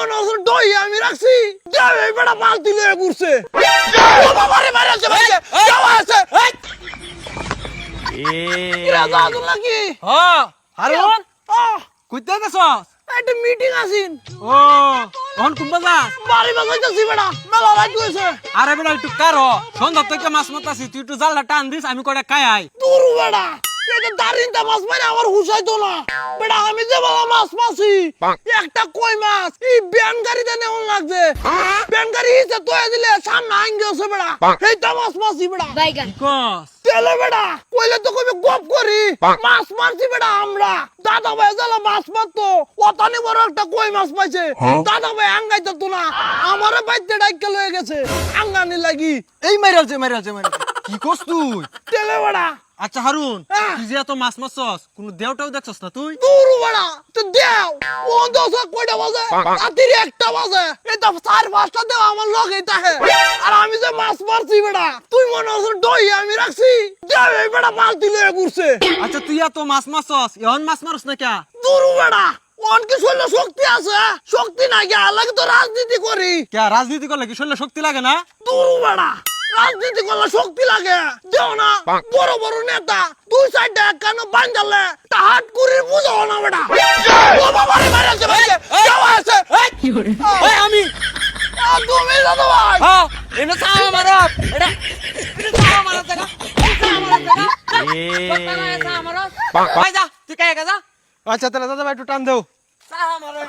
মনে হচ্ছে দই আমি রাখছি দেবে বেটা বালতি লয়ে ঘুরছে ও বাবা রে মারছে ভাইকে যাওয়া আছে কিরা দাদু নাকি হারুন কইতে গেছস একটা মিটিং আছিন ও অন কুম্বা যা বাড়ি বাজাইতেছি বেটা মেলা রাইট হইছে আরে বেটা একটু কারো সন্ধ্যা থেকে মাছ মাতাছি তুই একটু জালটা টান দিস আমি কয়টা খাই আই দূর বেটা এটা দারিনটা মাছ মারে আমার হুসাইতো না বেটা আমি যে বাবা মাছ মাছি একটা কই মাছ এই ব্যান গাড়িতে নেওয়া লাগছে ব্যান গাড়ি হিসে তোয়া দিলে সামনে আইঙ্গে আছে বেটা এইটা মাছ মাছি বেটা বাইগান কস তেলে বেটা কইলে তো কইবে গপ করি মাছ মারছি বেটা আমরা দাদা ভাই জালা মাছ মারতো অতানি বড় একটা কই মাছ পাইছে দাদা ভাই আঙ্গাইতো তো না আমারে বাইতে ডাইকে লয়ে গেছে আঙ্গানি লাগি এই মাইরালছে কি কস তুই তেলে বেটা আচ্ছা হারুন হ্যাঁ। তুই যে এত মাছ মারছস কোন দেওটাও দেখছস না তুই দূর বেটা তো দেও ও দশা কয়টা বাজে রাতের একটা বাজে এটা 4-5টা দেও আমার লগে তাহে আর আমি যে মাছ মারছি বেটা তুই মনে হচ্ছে দই আমি রাখছি দেবে বেটা বালতি লয়ে ঘুরছে আচ্ছা তুই এত মাছ মারছস এখন মাছ মারছ না কে দূর বেটা ওন কি শরীরে শক্তি আছে শক্তি নাই গা লাগে তো রাজনীতি করি কে রাজনীতি করলে কি শরীরে শক্তি লাগে না দূর বেটা রাজনীতি করলে শক্তি লাগে দেও না বড় বড় নেতা দুই সাইডে কেন বাঙ্গালে তা হাত করে বুঝাও না বেটা ও বাবা রে মারছে ভাইকে যাওয়া আছে ওই আমি তুমি দাদা ভাই হ্যাঁ এনে চাও মারো এটা চাও মারো দেখা ভাই যা তুই কে যা আচ্ছা তাহলে দাদা ভাই একটু টান দেও সাহা মারো